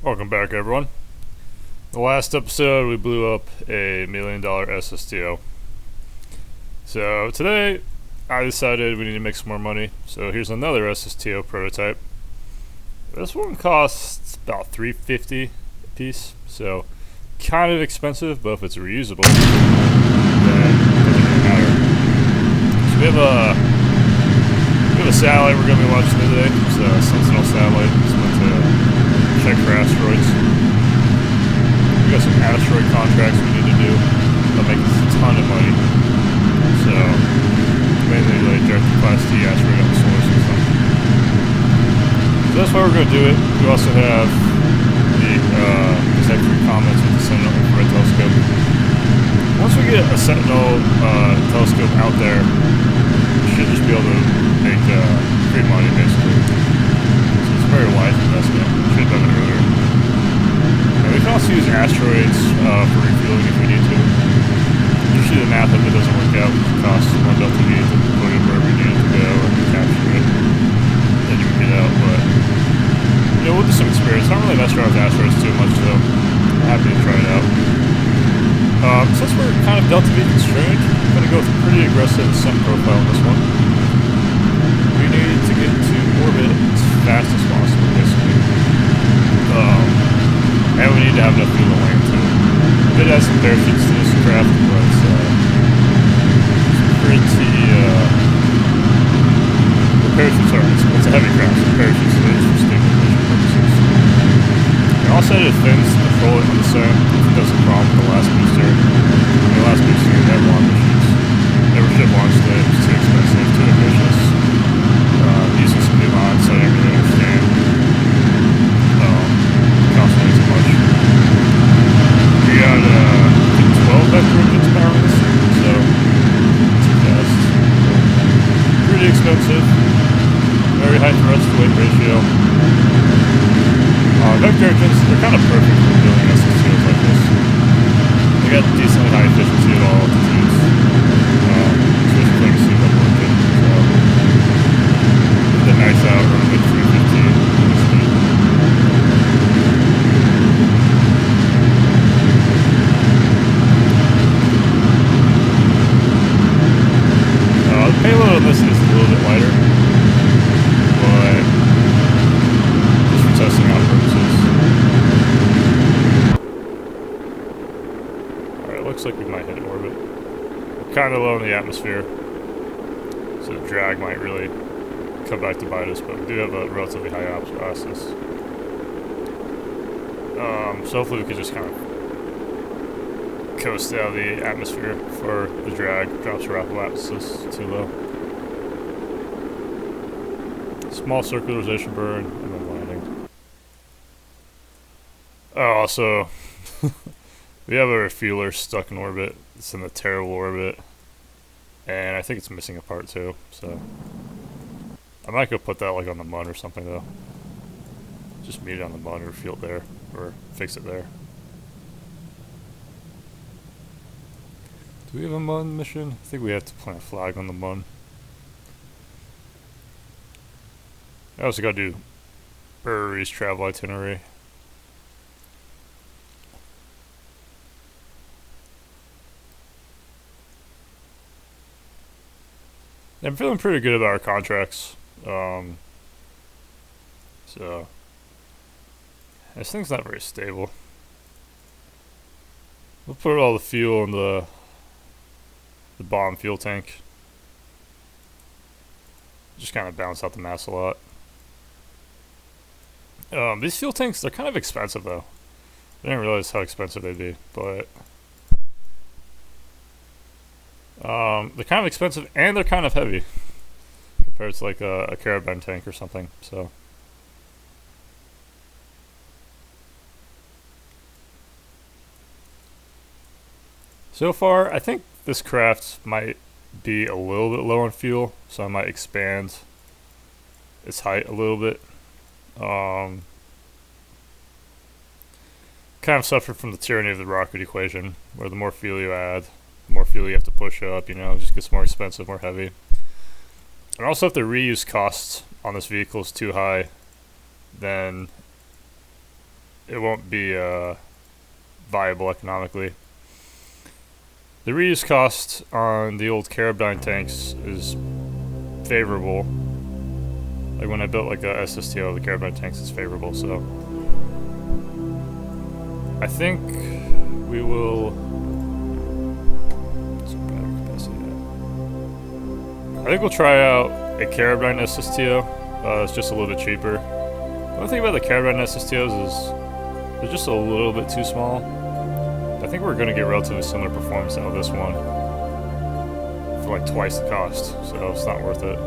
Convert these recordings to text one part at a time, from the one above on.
Welcome back, everyone. The last episode, we blew up a $1 million SSTO. So today, I decided we need to make some more money. So here's another SSTO prototype. This one costs about $350 a piece. So kind of expensive, but if it's reusable, then it doesn't really matter. So we have a satellite we're going to be launching today. It's a Sentinel satellite. It's meant to check for asteroids. We got some asteroid contracts we need to do. They'll make us a ton of money. So mainly like direct class D asteroid on the solar system. So that's why we're going to do it. We also have the detector comments with the Sentinel infrared telescope. Once we get a Sentinel telescope out there, we should just be able to make free money basically. So it's a very wise investment. Should have done it earlier. And we can also use asteroids for refueling if we need to. Usually the math, if it doesn't work out, costs one delta V to put it wherever you need it to go and capture it. Then you can get out, but we'll do some experience. Not really mess around with asteroids too much, so I'm happy to try it out. Since we're kind of delta V constrained, I'm going to go with a pretty aggressive ascent profile on this one. We need to get to orbit as fast as possible, basically. And we need to have enough fuel to land too. We did add some parachutes to this craft, but it's pretty, the parachutes are, it's a heavy craft, so the parachutes are used for stabilization purposes. And also added fins to control it on the side, if it does a problem with the last booster. The last booster didn't have long missions. Never should have launched it, it was too expensive, too ambitious. Using some new mods, so I didn't really understand. Constantly too much. We got 12 vector engines powering this thing, so too fast. Pretty expensive. Very high thrust to weight ratio. Vector engines, they're kind of perfect for building SSTOs like this. They got decently high efficiency at all altitudes. Especially like a sea level engine. So they're nice out, running at 315 speed. The payload on this is a little bit lighter, but just for testing out purposes. Alright, looks like we might hit orbit. We're kind of low in the atmosphere, so the drag might really come back to bite us, but we do have a relatively high oscillus. So hopefully we can just kind of coast out of the atmosphere before the drag drops our oscillus too low. Small circularization burn, and then landing. Oh, also, we have a refueler stuck in orbit. It's in a terrible orbit, and I think it's missing a part too, so I might go put that like on the MUN or something though. Just meet it on the MUN or refuel it there, or fix it there. Do we have a MUN mission? I think we have to plant a flag on the MUN. I also gotta do Burry's travel itinerary. I'm feeling pretty good about our contracts. So this thing's not very stable. We'll put all the fuel in the bottom fuel tank. Just kind of balance out the mass a lot. These fuel tanks, they're kind of expensive though. I didn't realize how expensive they'd be, but they're kind of expensive and they're kind of heavy compared to like a caravan tank or something. So far, I think this craft might be a little bit low on fuel, so I might expand its height a little bit. Kind of suffered from the tyranny of the rocket equation, where the more fuel you add, the more fuel you have to push up, it just gets more expensive, more heavy. And also if the reuse cost on this vehicle is too high, then it won't be viable economically. The reuse cost on the old Carabine tanks is favorable. Like when I built like a SSTO, the Carabine tanks is favorable, so I think we will. I think we'll try out a Carabine SSTO. It's just a little bit cheaper. One thing about the Carabine SSTOs is they're just a little bit too small. I think we're going to get relatively similar performance out of this one for like twice the cost, so it's not worth it.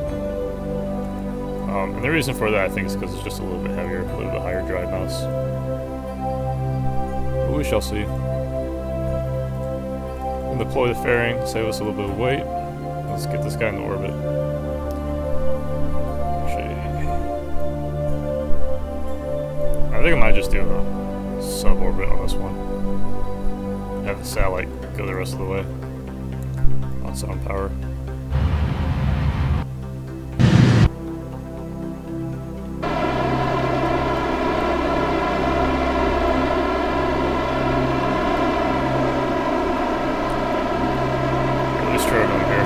And the reason for that, I think, is because it's just a little bit heavier, a little bit higher drive mouse. But we shall see. And deploy the fairing, save us a little bit of weight. Let's get this guy into orbit. Actually, I think I might just do a sub-orbit on this one. Have the satellite go the rest of the way on sound power. Really struggling here.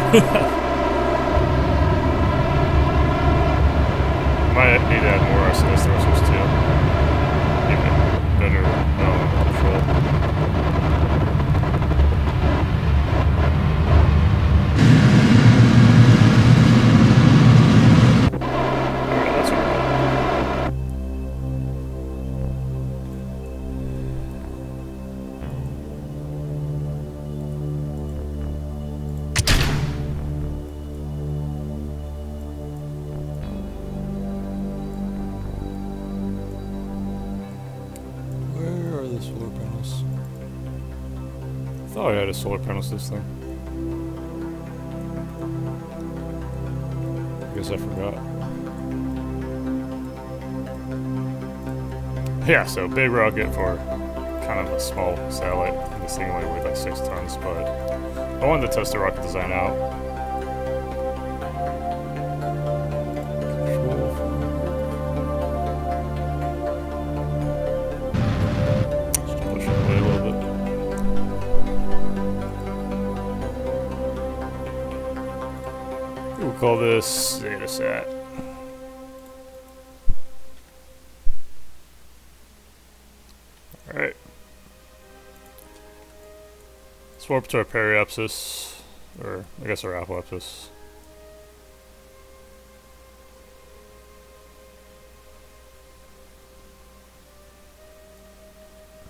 Might need to add more RCS thrusters too. Even better control. Solar panels. I thought I had a solar panels this thing. I guess I forgot. Yeah, so big rocket for kind of a small satellite. This thing only weighed like 6 tons, but I wanted to test the rocket design out. We'll call this datasat. Alright. Let's warp to our periapsis, or I guess our apoapsis.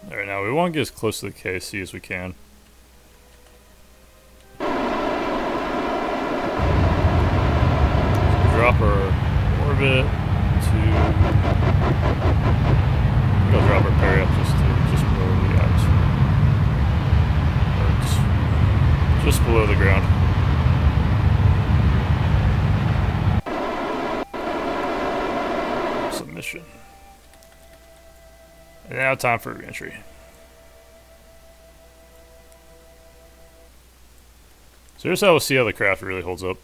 Alright, now we want to get as close to the KC as we can. Drop our orbit to. I'll drop our periapsis to just below the atmosphere. Just below the ground. Submission. And now time for re-entry. So here's how we'll see how the craft really holds up.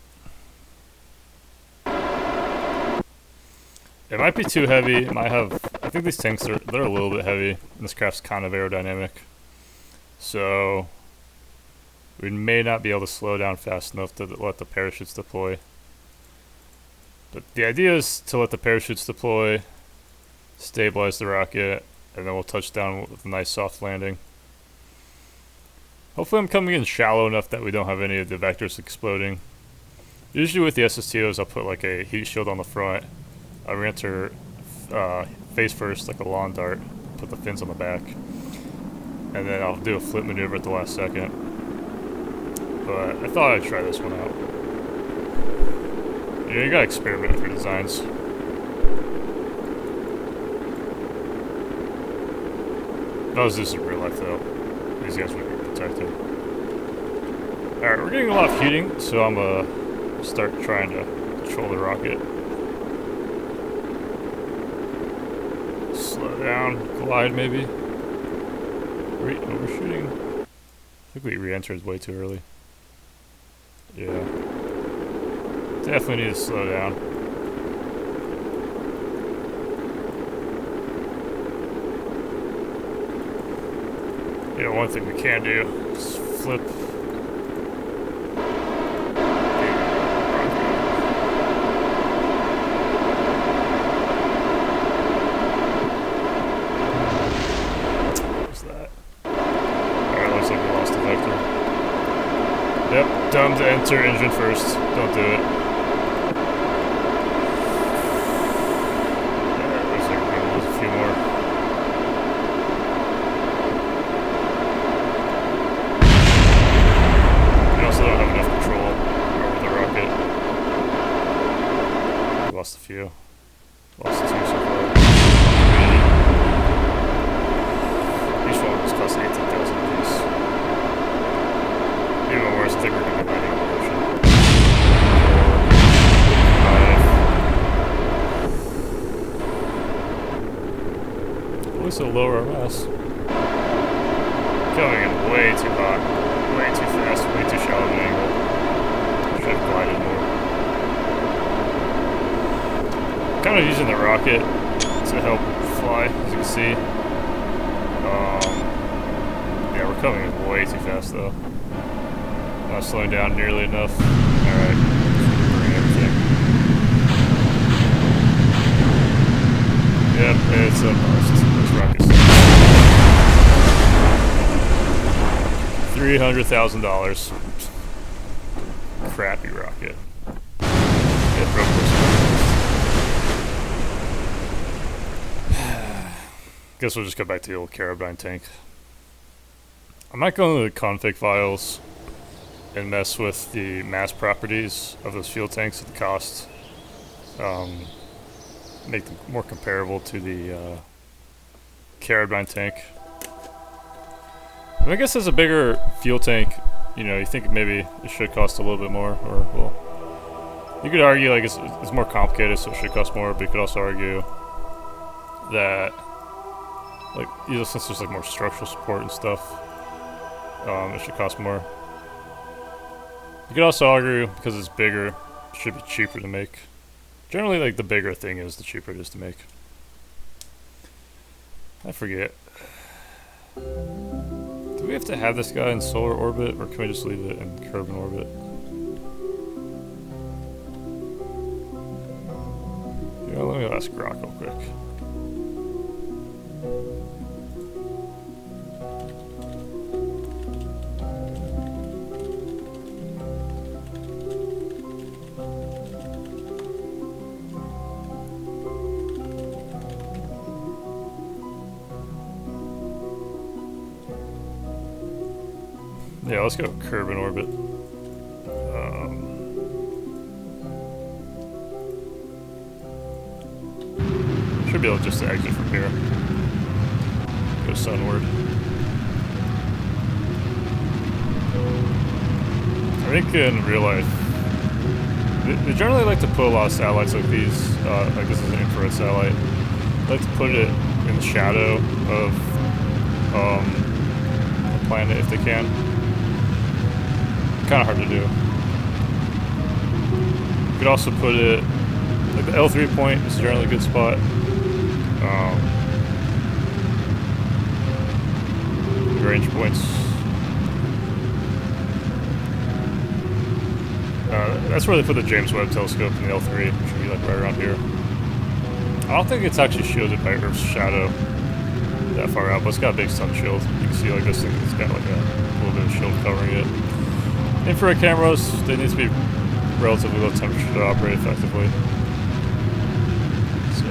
It might be too heavy. It might have. I think these tanks they're a little bit heavy, and this craft's kind of aerodynamic, so we may not be able to slow down fast enough to let the parachutes deploy. But the idea is to let the parachutes deploy, stabilize the rocket, and then we'll touch down with a nice soft landing. Hopefully, I'm coming in shallow enough that we don't have any of the vectors exploding. Usually, with the SSTOs, I'll put like a heat shield on the front. I re-enter face first like a lawn dart, put the fins on the back, and then I'll do a flip maneuver at the last second. But I thought I'd try this one out. You gotta experiment with your designs. That was just in real life though. These guys would be protected. Alright, we're getting a lot of heating, so I'm gonna start trying to control the rocket. Slow down, glide maybe. Overshooting. I think we re-entered way too early. Yeah. Definitely need to slow down. Yeah, one thing we can do is flip. What's that? Alright, looks like we lost the vector. Yep, dumb to enter engine first. Don't do it. Alright, looks like we're gonna lose a few more. Also don't have enough control over the rocket. Lost a few. Lost 2 so far. Each one was cost 18,000 apiece. Even worse, I think we're gonna be landing on the ocean. 5. At least it'll lower our mass. Coming in way too hot. Way too fast, way too shallow of an angle. Should have glided more. Kind of using the rocket to help fly, as you can see. Yeah, we're coming in way too fast though. Not slowing down nearly enough. Alright, bring everything. Yep, it's a bust. This rocket's $300,000. Crappy rocket. It broke this one. Guess we'll just go back to the old carabine tank. I might go into the config files and mess with the mass properties of those fuel tanks at the cost. Make them more comparable to the carabine tank. I guess as a bigger fuel tank, you know, you think maybe it should cost a little bit more, or, well, you could argue like it's more complicated, so it should cost more, but you could also argue that, like, you know, since there's like more structural support and stuff, it should cost more. You could also argue because it's bigger, it should be cheaper to make. Generally, like, the bigger a thing is, the cheaper it is to make. I forget. Do we have to have this guy in solar orbit, or can we just leave it in Kerbin orbit? Yeah, let me ask Grok real quick. Yeah, let's go Kerbin orbit. Should be able just to exit from here. Go sunward. I think in real life, they generally like to put a lot of satellites like these, like this is an infrared satellite. They like to put it in the shadow of the planet if they can. Kind of hard to do. You could also put it, like the L3 point is generally a good spot. The range points. That's where they put the James Webb telescope in the L3, which should be like right around here. I don't think it's actually shielded by Earth's shadow that far out, but it's got a big sun shield. You can see like this thing, it's got like a little bit of shield covering it. Infrared cameras, they need to be relatively low temperature to operate effectively. So,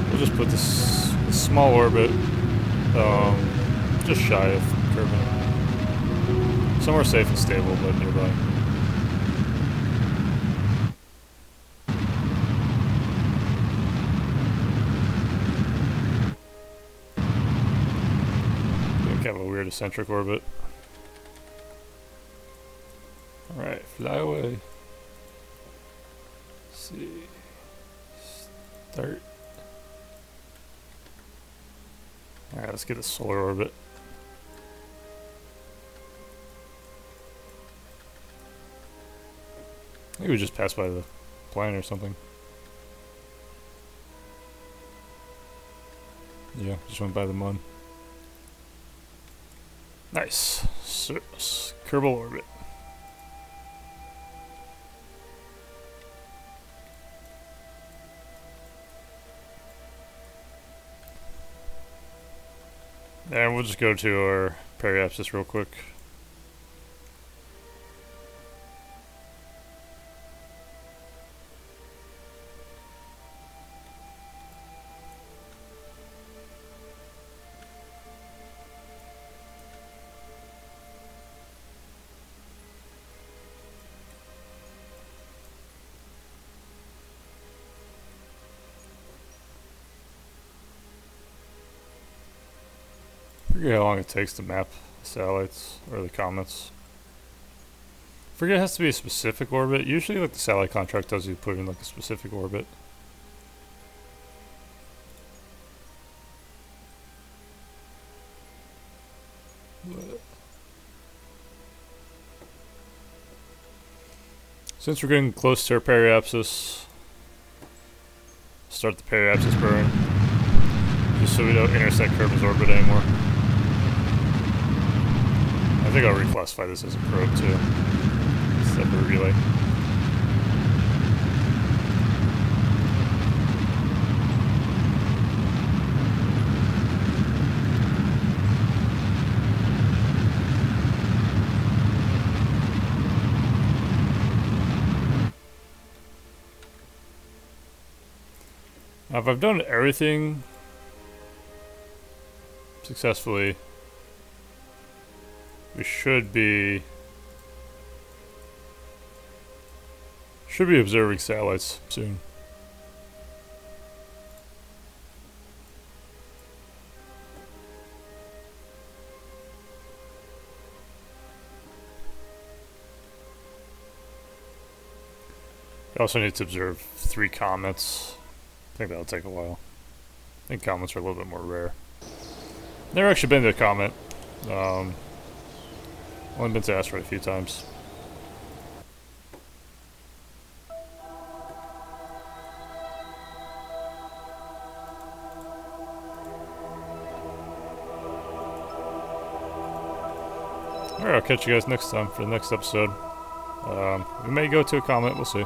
we'll just put this small orbit just shy of Kerbin. Somewhere safe and stable, but nearby. Kind of a weird eccentric orbit. Alright, fly away. Let's see. Start. Alright, let's get a solar orbit. Maybe we just passed by the planet or something. Yeah, just went by the moon. Nice. Kerbal orbit. And we'll just go to our periapsis real quick. I forget how long it takes to map the satellites or the comets. I forget it has to be a specific orbit. Usually like the satellite contract does you put in like a specific orbit. Since we're getting close to our periapsis, start the periapsis burn, just so we don't intersect Kerbal's orbit anymore. I think I'll reclassify this as a probe too, instead of a relay. Now, if I've done everything successfully, we should be observing satellites soon. We also need to observe 3 comets. I think that'll take a while. I think comets are a little bit more rare. Never actually been to a comet. Only been to Asteroid a few times. Alright, I'll catch you guys next time for the next episode. We may go to a comet, we'll see.